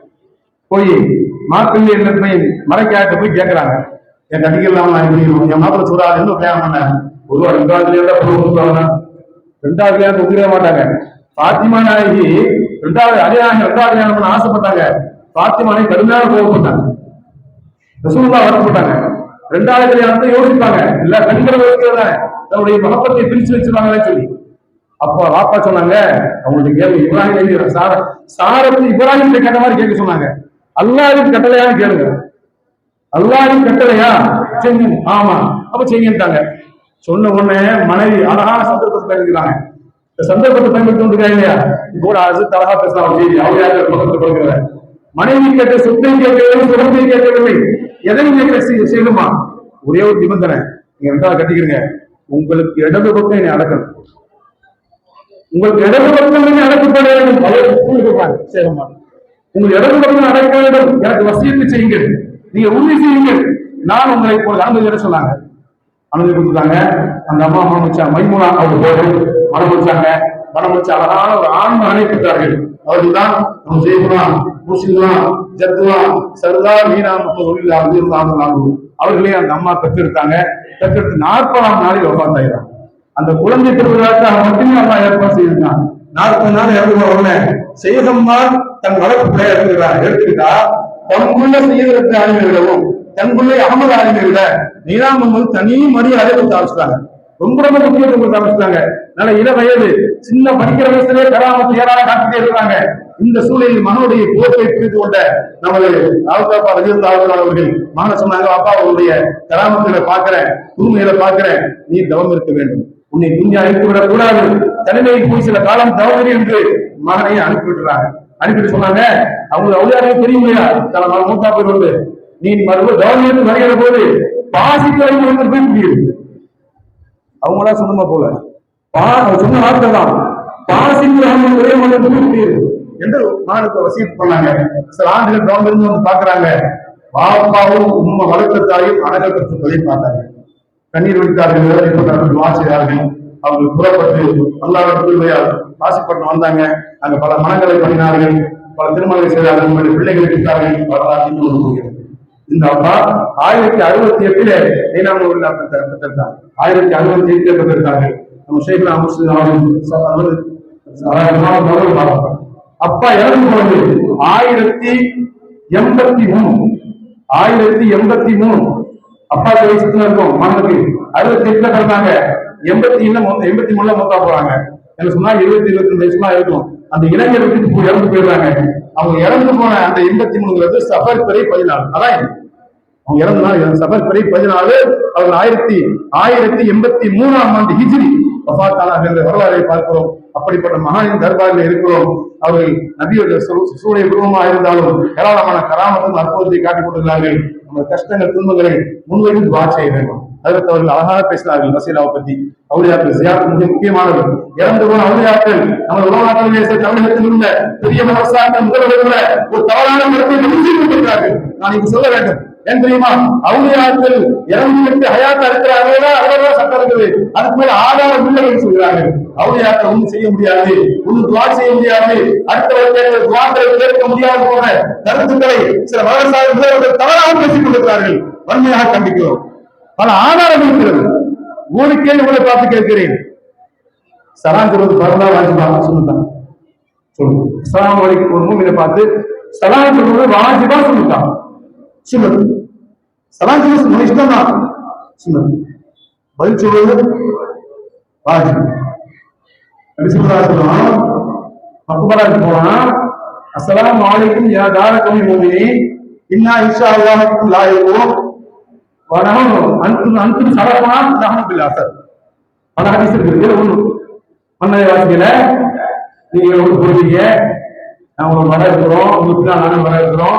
போய் மாப்பிள்ளை எல்லாருமே மறைக்காட்ட போய் கேட்கிறாங்க, என் கட்டிக்கலாம், என் மாப்பிள்ள சொல்றாரு, இன்னும் கல்யாணம் பண்ண ஒரு 2வது கல்யாணம் 2வது கல்யாணத்தை ஒத்துக்கிற மாட்டாங்க. பாத்திமா நாயகி 2வது கல்யாணம் பண்ண ஆசைப்பட்டாங்க. பாத்திமானை கடுமையாக கோவப்பட்டாங்க. ரசூலுல்லாஹ் வரப்பட்டாங்க. 2வது கல்யாணத்தை யோசிப்பாங்க. எல்லா பெண்களும் யோசிக்கிறத தன்னுடைய மகப்பத்தை பிரிச்சு வச்சிருவாங்களே சொல்லி. அப்ப வாப்பா சொன்னாங்க, அவங்களுக்கு கேள்வி இப்ராஹிம் சாரத்து இப்ராஹிம் கேட்ட மாதிரி கேட்க சொன்னாங்க. அல்லாஹ்வின் கட்டளையான்னு கேளுங்க. அல்லாஹ்வின் கட்டளையா செஞ்சு, ஆமா அப்ப செய்யுட்டாங்க. சொன்ன உடனே மனைவி அழகான சந்தர்ப்பத்தை பயன்படுத்துறாங்க. இந்த சந்தர்ப்பத்தை பயன்படுத்தி இருக்காங்க இல்லையா, இப்போ அழகா பேசலாம் செய்தி. அவங்க மனைவி கேட்ட சொத்தை கேட்கவில்லை, சுரத்தை கேட்கவில்லை, எதையும் கேட்கிற செய்யணுமா? ஒரே ஒரு நிபந்தனை, நீங்க 2வது கட்டிக்கிறீங்க, உங்களுக்கு இடது பக்கம் என்னை அடக்கணும், உங்களுக்கு இடது பக்கம் என்னை அடக்கப்பட வேண்டும். உங்களுக்கு இடது பக்கம் அடக்க வேண்டும், எனக்கு வசியத்தை செய்யுங்கள், நீங்க உறுதி செய்யுங்கள், நான் உங்களை அனுமதி சொன்னாங்க. அனுமதி கொடுத்துட்டாங்க. அந்த அம்மா மனம் வச்சாங்க. மைமூனா அவங்க போய் மனம் வச்சாங்க. மனம் வச்சு அழகான ஒரு ஆண் மகனை பெற்றார்கள். அவர்கள் தான் நம்ம ஜெயகுலாம் முஸ்லிம்லாம் ஜத்துலாம் சர்தார் மீனா முகமது அவர்களே அந்த அம்மா பெற்றெடுத்தாங்க. பெற்றெடுத்து 40ஆம் நாளில் வஃபாத்தாயிரம். அந்த குழந்தை பெறுவதற்காக மட்டுமே அம்மா ஏற்பாடு செய்திருக்காங்க. 40 நாள் இறந்து செய்தம்மாள் தன் வளர்ப்பு பிள்ளைய எடுத்துக்கிட்டா தன்குள்ள செய்யறதுக்கு ஆளுமை விடவும் தன்குள்ளே அகமது ஆளுமை விட மீனா முகமது தனி மரியாதை கொடுத்து ஆரம்பிச்சிட்டாங்க. ரொம்ப ரொம்ப முக்கியத்துவம் கொடுத்து ஆரம்பிச்சிட்டாங்க. நல்ல இள வயது சின்ன படிக்கிற வயசுலேயே கராமத்து ஏராளம் காத்துட்டே இருக்கிறாங்க. இந்த சூழலில் மகனுடைய போக்கை புரிந்து கொண்ட நமது ஆவுதாப்பா அவர்கள் மகனை சொன்னாங்க, அப்பா அவருடைய கராமத்துல பாக்குறேன், தூய்மையில பாக்குறேன், நீ தவம் இருக்க வேண்டும், உன்னை துணியா அழித்து விடக் கூடாது, தனிமையில் போய் சில காலம் தவறு என்று மகனை அனுப்பி விட்டுறாங்க. அனுப்பிட்டு சொன்னாங்க, அவங்க அவ்வளவு தெரியும் இல்லையா தன மூத்தா பேர் வந்து நீ மறுபடியும் கவர்மெண்ட் வருகிற போது பாசிக்கலை வந்து போய் முடியும். அவங்களா சொந்தமா போல சொன்ன வார்த்தை தான் பாசிக்கல் ஒரே மனிதன் போய் முடியுது என்று மகனுக்கு வசித்து பண்ணாங்க. சில ஆண்டுகள் கவர்மெண்ட் வந்து பாக்குறாங்க, பாப்பாவும் உண்மை வளர்த்த தாயும் அழகல் பெற்றுவதை பார்த்தாங்க. கண்ணீர் விடுத்தார்கள், வாசித்தார்கள். அவர்கள் புறப்பட்டு அல்லாஹ் காசிப்பட்டினம் வந்தாங்க. அங்க பல மனங்களை பண்ணினார்கள், பல திருமணங்களை செய்தார்கள், பிள்ளைகள் இருக்கிறார்கள். வரலாற்று இந்த அப்பா 1068 பெற்றிருந்தாங்க. 1068 பெற்றிருந்தார்கள். நம்ம ஷேக்னா அப்பா இறந்து போனது 1083. அப்பா வயசுல இருக்கும் மகனுக்கு 68 பிறந்தாங்க. 83 மூத்தா போறாங்க. என்ன சொன்னா 22 வயசுலாம் இருக்கும். அந்த இளைஞருக்கு இறந்து போயிடுறாங்க. அவங்க இறந்து போன அந்த 83 சஃபர் பிறை 14. அதான் அவங்க இறந்து சஃபர் பிறை 14. அவங்க 1083ஆம் ஆண்டு ஹிஜ்ரி வஃபாத்தானார்கள் என்ற வரலாறை பார்க்கிறோம். அப்படிப்பட்ட மகானின் தர்பாரில் இருக்கிறோம். அவர்கள் நபியுடைய சூழலை குருவமாக இருந்தாலும் ஏராளமான கராமத்தும் அற்புதத்தை காட்டிக் கொண்டிருந்தார்கள். நம்ம கஷ்டங்கள் துன்பங்களை முன்வைத்து துஆ செய்ய வேண்டும். அதற்கு அவர்கள் அழகாக பேசினார்கள் வசீலாவை பற்றி. அவுலியாக்கள் ஜியாரத் மிக முக்கியமானது. இறந்து போன அவுலியாக்கள் நமது உலகத்தில் தமிழகத்தில் உள்ள பெரிய மதரசாக்கள் முதல்வர்கள ஒரு தவறான கருத்தை நிறுத்திக் கொண்டிருக்கிறார்கள். நான் இங்கு சொல்ல வேண்டும், ஏன் தெரியுமா? அவுலியாக்கள் இறந்து விட்டு ஹயாத்தா இருக்கிறார்களா அவ்வளவுதான் சட்டம் இருக்குது, அதுக்கு மேல ஆதாரம் இல்லை என்று சொல்கிறார்கள். அவுலியாக்கள் ஒன்றும் செய்ய முடியாது, ஒன்றும் துஆ செய்ய முடியாது, அடுத்தவர்கள் துஆக்களை கேட்க முடியாது போன்ற கருத்துக்களை சில மதரசா முதல்வர்கள் தவறாக பேசிக் கொண்டிருக்கிறார்கள். வன்மையாக கண்டிக்கிறோம். பல ஆதாரம் இருக்கிறது. ஒரு கேள்வி உங்களை பார்த்து கேட்கிறேன், சலாம் சொல்வது பரவலா வாஜிபா? சொல்லுதான் சொல்லுங்க. அஸ்ஸலாமு அலைக்கும் ஒரு மூமினை பார்த்து சலாம் சொல்வது வாஜிபா? சொல்லுதான் சொல்லுது. சலாம் சொல்வது இஷ்டம் தான் சொல்லுது. பதில் சொல்வது வாஜிப். சொல்லுவான் மக்பராக்கு போனா அஸ்ஸலாமு அலைக்கும் யா தார கௌமி முஃமினீன் இன்னா இன்ஷா அல்லாஹ் லாயிகும் அன்தும் சலஃபனா நஹ்னு பில் அஸர். பல ஹதீஸ் இருக்கு. ஒண்ணு மன்னைய வாசிக்கல, நீங்க ஒரு போறீங்க, நாங்க வர இருக்கிறோம், உங்களுக்கு நானும் வர இருக்கிறோம்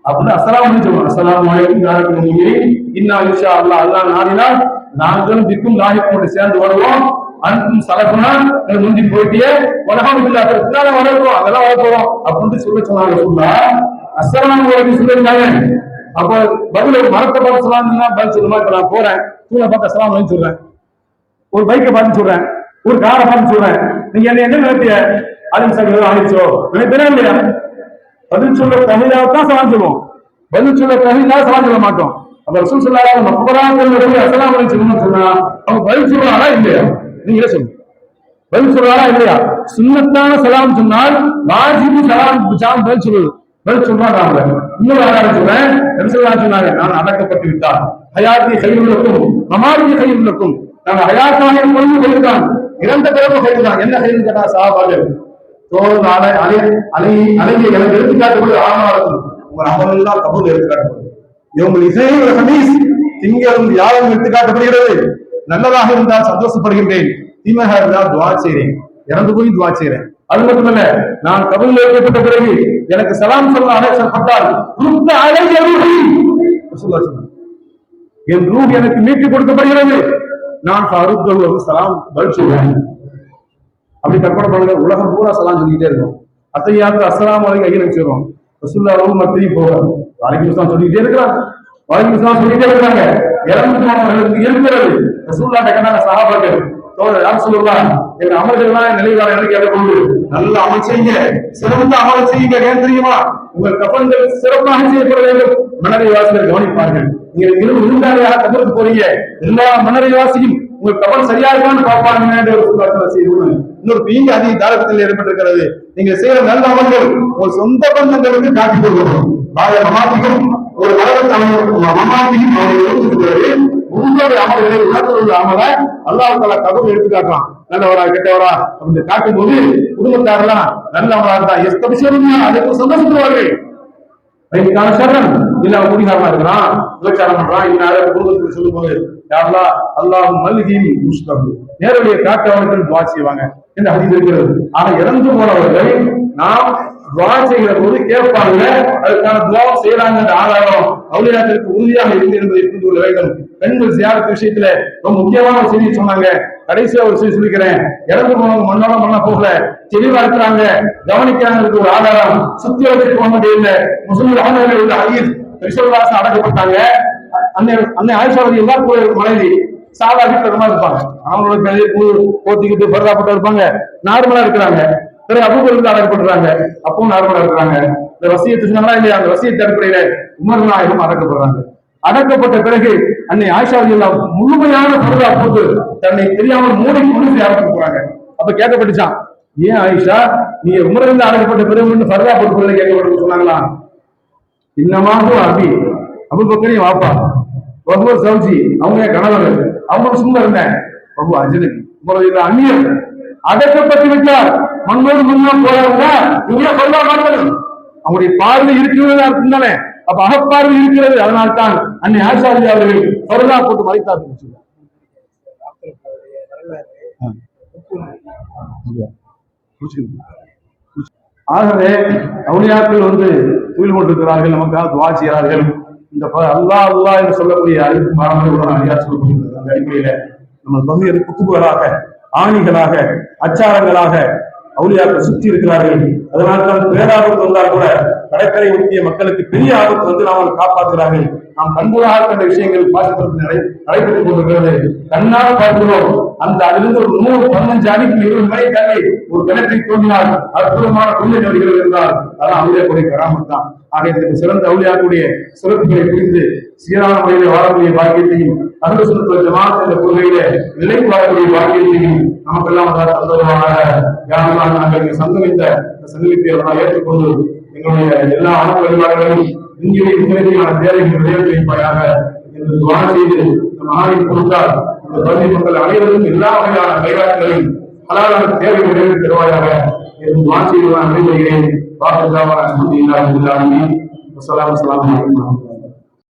அப்படின்னு அஸ்ஸலாமு அலைக்கும் சொல்லுவோம். அஸ்ஸலாமு அலைக்கும் யா தார கௌமி முஃமினீன் இன்னா இன்ஷா அல்லாஹ் அல்லாஹ் நாடினால் நாங்களும் திக்கும் லாஹிக்கும் சேர்ந்து வருவோம். அன்தும் சலஃபனா முந்தி போயிட்டே வலஹம் பில் அஸர் பின்னால வர இருக்கிறோம், அதெல்லாம் வர போறோம் அப்படின்னு சொன்னாங்க. சொல்ல அஸ்ஸலாமு அலைக்கும் சொல்லிருந்தாங்க. அப்ப பதில் மரத்தை பார்த்து சொல்லலாம், பதில் சொல்லுமா? இப்ப நான் போறேன், தூணை பார்த்து அஸ்ஸலாமு அலைக்கும் சொல்றேன், ஒரு பைக்கை பார்த்து சொல்றேன், ஒரு காரை பார்த்து சொல்றேன், நீங்க என்ன நினைப்பிய ஆலிம் ஆயிடுச்சோ நினைப்பேன் இல்லையா? பதில் சொல்ல தகுதியாகத்தான் சலாம் சொல்லுவோம், பதில் சொல்ல தகுதியாக சலாம் சொல்ல மாட்டோம். அப்ப ரசூல் ஸல்லல்லாஹு அலைஹி வஸல்லம் மக்பராக்கள் அஸ்ஸலாமு அலைக்கும் சொல்லணும்னு சொன்னா அவங்க பதில் சொல்றாங்களா இல்லையா? நீங்களே சொல்லுங்க, பதில் சொல்றாங்களா இல்லையா? சுன்னத்தான சலாம் சொன்னால் வாஜிபு சலாம் பதில் சொல்லுது, பதில் சொல்றாங்க. இன்னொரு ஆதாரம் சொல்றேன், சொன்னாங்க, நான் அடக்கப்பட்டு விட்டான், ஹயாத்தி கையுள்ளக்கும் மமாத்தி கையுள்ளக்கும், நாங்க ஹயாத்தான பொழுது கைதுதான், இறந்த பிறகு கைதுதான். என்ன கைது கேட்டா சஹாபாக்கள் தோல் அலையை எனக்கு எடுத்துக்காட்டக்கூடிய ஆமாரத்தும் உங்கள் அமலெல்லாம் கபூல் எடுத்துக்காட்டப்படுது. இவங்க இசையுள்ள ஹதீஸ் திங்களும் யாரும் எடுத்துக்காட்டப்படுகிறது. நல்லதாக இருந்தால் சந்தோஷப்படுகின்றேன், தீமையாக இருந்தால் துஆ செய்கிறேன், இறந்து போய் துஆ செய்கிறேன். அது மட்டுமல்ல, நான் கபூல் ஏற்பட்ட பிறகு எனக்கு சலாம் சொல்ல அழைக்கப்பட்டால் என் ரூஹ் எனக்கு மீட்டு கொடுக்கப்படுகிறது, நான் சலாம் பதில் சொல்றேன். அப்படி கற்பனை பண்ணுங்க, உலகம் பூரா சலாம் சொல்லிக்கிட்டே இருக்கும். அத்தையாவது அஸ்ஸலாமு அலைக்கும் ஐயனுக்கு சொல்றோம், ரசூலுல்லாஹ் அவர்கள் மத்தியும் போகிறாங்க, வலைக்கும் சலாம் சொல்லிக்கிட்டே இருக்கிறாங்க, வலைக்கும் சலாம் சொல்லிக்கிட்டே இருக்கிறாங்க. இறந்து போனவர்களுக்கு இருக்கிறது. ரசூலுல்லாஹ் கேட்டாங்க சஹாபாக்கள், யார் சொல்லலாம் எங்க அமல்கள்லாம் நிலைவார என்று கேட்டபோது நல்ல அமல் செய்யுங்க, சிறந்த அமல் செய்யுங்க. ஏன் தெரியுமா? உங்கள் கபன்கள் சிறப்பாக செய்யப்பட வேண்டும். மனதை வாசிகள் கவனிப்பார்கள். நீங்க இன்னும் விருந்தாளியாக கபருக்கு போறீங்க, எல்லா மனதை வாசியும் உங்கள் கபன் சரியா இருக்கான்னு பார்ப்பாங்க என்ற ஒரு சுகாதார செய்தி. இன்னொரு தீங்கு அதிக தாரத்தில் ஏற்பட்டிருக்கிறது. நீங்க செய்யற நல்ல அமல்கள் உங்கள் சொந்த பந்தங்களுக்கு காட்டிக் கொள்வோம். மமாத்திக்கும் ஒரு மமாத்திக்கும் உங்களுடைய அமல்களை உணர்வுள்ள அமல அல்லாஹ் கபூர் எடுத்து காட்டுறான். நல்லவரா கெட்டவரா அப்படின்னு காட்டும் போது குடும்பத்தாரெல்லாம் நல்ல அமலா இருந்தா அதுக்கு சந்தோஷப்படுவார்கள். அதுக்கான சரணம் இல்ல குடிகாரமா இருக்கிறான், விபச்சாரம் பண்றான், இன்னார குடும்பத்துக்கு சொல்லும் போது யாரெல்லாம் அல்லாஹ் மல்லிகை முஸ்தம் நேரடிய காட்டவர்கள் துவா செய்வாங்க என்று ஹதீஸ் இருக்கிறது. ஆனா இறந்து போனவர்கள் நாம் துவா செய்கிற போது கேட்பாங்க, அதுக்கான துவா செய்யறாங்க என்ற ஆதாரம் அவுலியாக்களுக்கு உறுதியாக இருந்து என்பதை புரிந்து கொள்ள வேண்டும். பெண்கள் ஜியாரத் விஷயத்துல ரொம்ப முக்கியமான ஒரு செய்தி சொன்னாங்க. கடைசியா ஒரு செய்தி சொல்லிக்கிறேன். இறந்து போனவங்க மண்ணோட மண்ணா போகல, தெளிவா இருக்கிறாங்க, கவனிக்கிறாங்க. ஒரு ஆதாரம் சுத்தி வச்சுட்டு போக முடியல. முஸ்லிம் ஆண்கள் உள்ள ஹதீஸ் ரிஷவாசம் அடக்கப்பட்டாங்க. அன்னை ஆயிஷா ரலியல்லாஹு அன்ஹா மனைவி சாதா வீட்டுல இருப்பாங்க. அவங்களோட பெரிய போத்திக்கிட்டு பரதாப்பட்டு இருப்பாங்க, நார்மலா இருக்கிறாங்க. பிறகு அபூபக்கர் அடக்கப்படுறாங்க, அப்பவும் நார்மலா இருக்கிறாங்க. இந்த வசியத்தை சொன்னாங்களா இல்லையா? அந்த வசியத்தை அடிப்படையில உமர் நாயகம் அடக்கப்படுறாங்க. அடக்கப்பட்ட பிறகு அன்னை ஆயிஷா ரலியல்லாஹு அன்ஹா முழுமையான பரதா போட்டு தன்னை தெரியாமல் மூடி கொண்டு அடக்க போறாங்க. அப்ப கேட்கப்பட்டுச்சான், ஏன் ஆயிஷா நீங்க உமரிலிருந்து அடக்கப்பட்ட பிறகு பரதா போட்டு கேட்கப்பட்டு சொன்னாங்களா? இன்னமாக அபி அபூபக்கரையும் வாப்பா ரொம்ப சௌஜி அவங்க கணவர், அவங்க சும்மா இருந்தேன் ரொம்ப அஜனுக்கு உங்களது அந்நியர் அடக்கப்பட்டு விட்டார். மண்ணோடு மண்ணா போறாங்க, இவங்க சொல்ல மாட்டாங்க. அவங்களுடைய பார்வை இருக்கிறது அர்த்தம் தானே. அப்ப அகப்பார்வை இருக்கிறது. அதனால்தான் அன்னை ஆயிஷா அவர்கள் பரதா போட்டு மறைத்தார்கள். ஆகவே அவுலியாக்கள் துயில் கொண்டிருக்கிறார்கள், நமக்காக துவா செய்கிறார்கள். இந்த அல்லாஹ் அல்லாஹ் என்று சொல்லக்கூடிய அறிவு மாணவர்களுடன் அடியார் சொல்லப்படுகிறது. அந்த அடிப்படையில நம்ம பகுதியில் குத்துபுகளாக, ஆணிகளாக, அச்சாரங்களாக அவுலியாக்கள் சுற்றி இருக்கிறார்கள். அதனால்தான் பேராபத்து வந்தால் கூட கடற்கரை ஒட்டிய மக்களுக்கு பெரிய ஆபத்து நாம் காப்பாற்றுகிறார்கள். நாம் கண்கூடாக கண்ட விஷயங்கள் நடைபெற்றுக் கொண்டிருக்கிறது. கண்ணால் பார்க்கிறோம். அந்த அதிலிருந்து ஒரு 115 அடிக்கு 20 மணி தள்ளி ஒரு கிணற்றை தோன்றினால் அற்புதமான புண்ணிய நடிகள் இருந்தால் அதான் அவுலியாக்குடைய கராமத் தான். ஆக இந்த சிறந்த அவுலியாக்குடைய சிறப்புகளை புரிந்து சீரான முறையில வாழக்கூடிய பாக்கியத்தையும், அஹ்லு சுன்னத் வல் ஜமாஅத் என்ற கொள்கையில நிலைத்து வாழக்கூடிய பாக்கியத்தையும் நமக்கெல்லாம் தந்தருவானாக. யாரெல்லாம் நாங்கள் சங்கமித்த சங்கமிப்பை எல்லாம் ஏற்றுக்கொண்டு எங்களுடைய எல்லா அணு வழிபாடுகளையும் இங்கே முன்னேறியான தேவைகள் நிறைவேற்றி வைப்பாயாக என்று துவா செய்து நம் ஆணையம் கொடுத்தால் இந்த பகுதி மக்கள் அனைவருக்கும் எல்லா வகையான கைகாட்டுகளையும் ஹலாலான தேவைகள் நிறைவேற்றி தருவாயாக என்று துவா செய்து நான் விடைபெறுகிறேன். வாக்குதாவான அல்ஹம்துலில்லாஹி ரப்பில் ஆலமீன். வஸ்ஸலாமு அலைக்கும்.